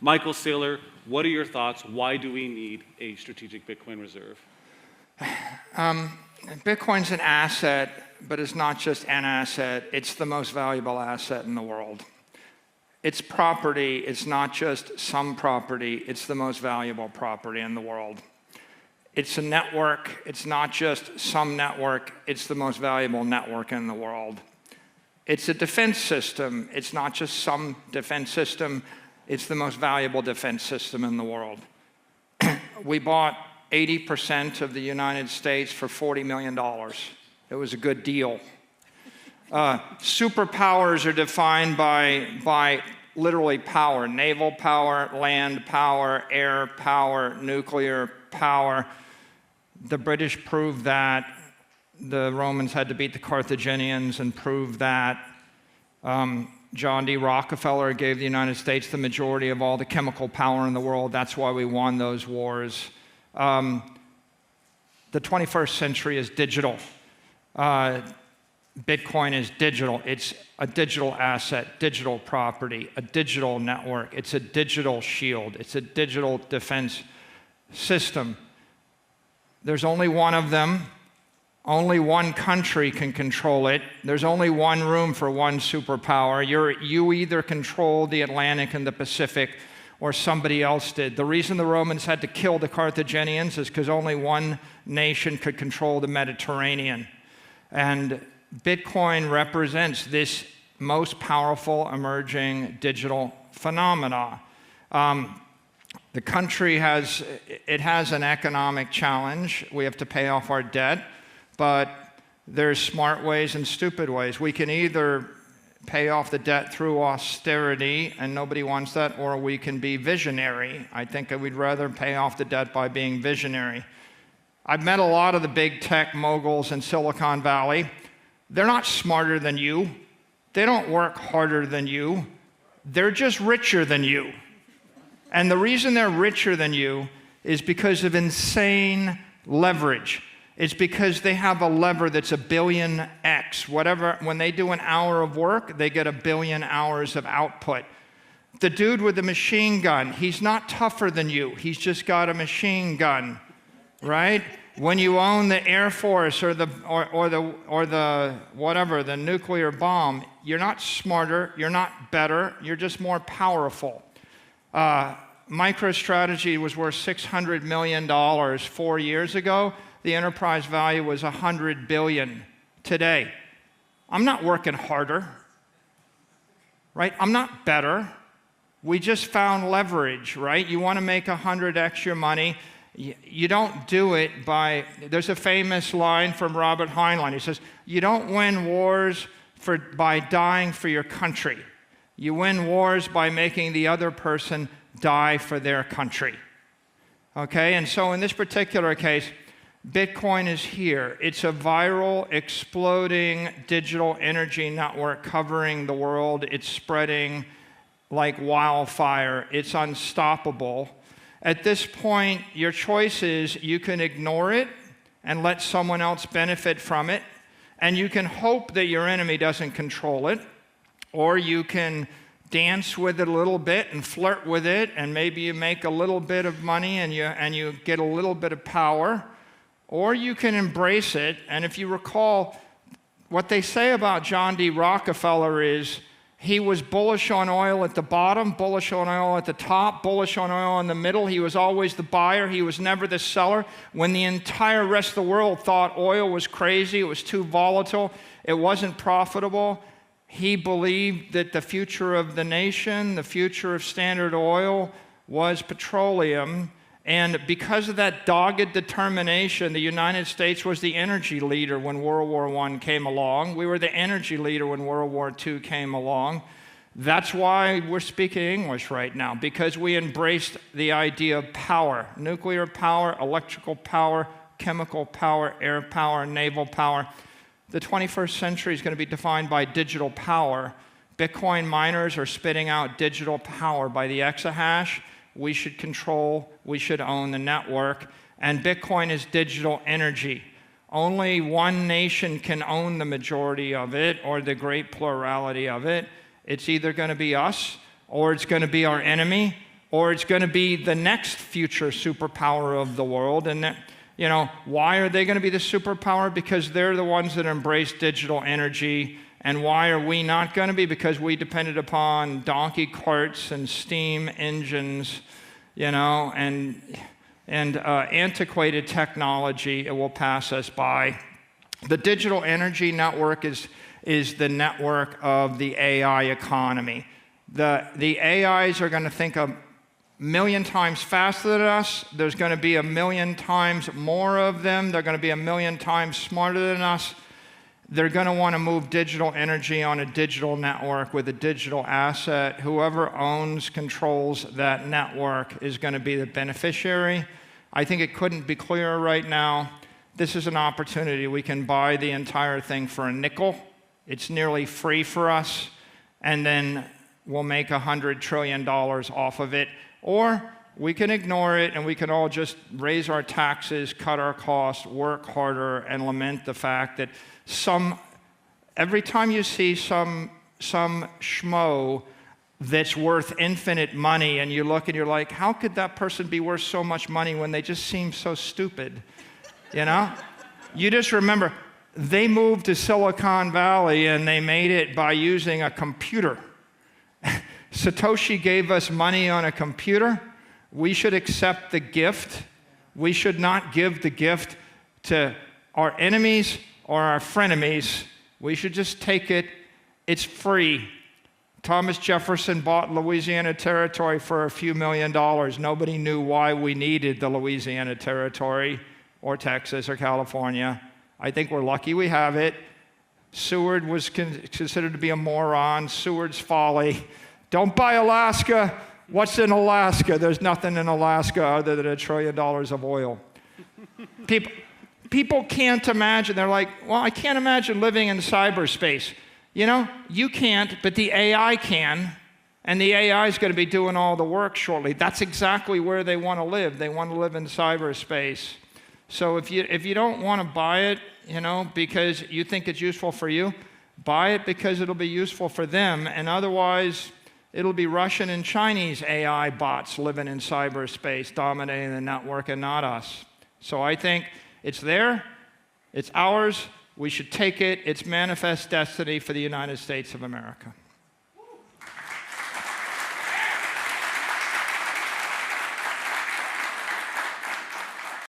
Michael Saylor, what are your thoughts? Why do we need a strategic Bitcoin reserve? Bitcoin's an asset, but it's not just an asset. It's the most valuable asset in the world. It's property. It's not just some property. It's the most valuable property in the world. It's a network. It's not just some network. It's the most valuable network in the world. It's a defense system. It's not just some defense system. It's the most valuable defense system in the world. We bought 80% of the United States for $40 million. It was a good deal. Superpowers are defined by literally power: naval power, land power, air power, nuclear power. The British proved that. The Romans had to beat the Carthaginians and prove that. John D. Rockefeller gave the United States the majority of all the chemical power in the world. That's why we won those wars. The 21st century is digital. Bitcoin is digital. It's a digital asset, digital property, a digital network. It's a digital shield. It's a digital defense system. There's only one of them. Only one country can control it. There's only one room for one superpower. You either control the Atlantic and the Pacific, or somebody else did. The reason the Romans had to kill the Carthaginians is because only one nation could control the Mediterranean. And Bitcoin represents this most powerful emerging digital phenomena. The country has an economic challenge. We have to pay off our debt, but there's smart ways and stupid ways. We can either pay off the debt through austerity, and nobody wants that, or we can be visionary. I think we'd rather pay off the debt by being visionary. I've met a lot of the big tech moguls in Silicon Valley. They're not smarter than you. They don't work harder than you. They're just richer than you. And the reason they're richer than you is because of insane leverage. It's because they have a lever that's 1 billion X. Whatever, when they do an hour of work, they get 1 billion hours of output. The dude with the machine gun, he's not tougher than you. He's just got a machine gun, right? When you own the Air Force or the whatever, the nuclear bomb, you're not smarter, you're not better, you're just more powerful. MicroStrategy was worth $600 million 4 years ago. The enterprise value was $100 billion today. I'm not working harder, right? I'm not better. We just found leverage, right? You want to make 100x your money. You don't do it by, there's a famous line from Robert Heinlein. He says, you don't win wars by dying for your country. You win wars by making the other person die for their country. Okay, and so in this particular case, Bitcoin is here. It's a viral, exploding digital energy network covering the world. It's spreading like wildfire. It's unstoppable. At this point, your choice is you can ignore it and let someone else benefit from it, and you can hope that your enemy doesn't control it, or you can dance with it a little bit and flirt with it, and maybe you make a little bit of money and you get a little bit of power, or you can embrace it. And if you recall, what they say about John D. Rockefeller is he was bullish on oil at the bottom, bullish on oil at the top, bullish on oil in the middle. He was always the buyer. He was never the seller. When the entire rest of the world thought oil was crazy, it was too volatile, it wasn't profitable, he believed that the future of the nation, the future of Standard Oil, was petroleum. And because of that dogged determination, the United States was the energy leader when World War I came along. We were the energy leader when World War II came along. That's why we're speaking English right now, because we embraced the idea of power: nuclear power, electrical power, chemical power, air power, naval power. The 21st century is going to be defined by digital power. Bitcoin miners are spitting out digital power by the exahash. We should control, we should own the network. And Bitcoin is digital energy. Only one nation can own the majority of it, or the great plurality of it. It's either going to be us, or it's going to be our enemy, or it's going to be the next future superpower of the world. And that, why are they going to be the superpower? Because they're the ones that embrace digital energy. And why are we not going to be? Because we depended upon donkey carts and steam engines, and antiquated technology. It will pass us by. The digital energy network is the network of the AI economy. The AIs are going to think a million times faster than us. There's going to be a million times more of them. They're going to be a million times smarter than us. They're going to want to move digital energy on a digital network with a digital asset. Whoever controls that network is going to be the beneficiary. I think it couldn't be clearer right now. This is an opportunity. We can buy the entire thing for a nickel. It's nearly free for us. And then we'll make $100 trillion off of it. Or we can ignore it and we can all just raise our taxes, cut our costs, work harder, and lament the fact that every time you see some schmo that's worth infinite money and you look and you're like, how could that person be worth so much money when they just seem so stupid? You just remember, they moved to Silicon Valley and they made it by using a computer. Satoshi gave us money on a computer. We should accept the gift. We should not give the gift to our enemies or our frenemies. We should just take it. It's free. Thomas Jefferson bought Louisiana Territory for a few $1 million. Nobody knew why we needed the Louisiana Territory or Texas or California. I think we're lucky we have it. Seward was considered to be a moron. Seward's folly. Don't buy Alaska. What's in Alaska? There's nothing in Alaska other than $1 trillion of oil. People can't imagine. They're like, well, I can't imagine living in cyberspace. You can't, but the AI can. And the AI is going to be doing all the work shortly. That's exactly where they want to live. They want to live in cyberspace. So if you don't want to buy it, because you think it's useful for you, buy it because it'll be useful for them. And otherwise, it'll be Russian and Chinese AI bots living in cyberspace, dominating the network, and not us. So I think it's there. It's ours. We should take it. It's manifest destiny for the United States of America.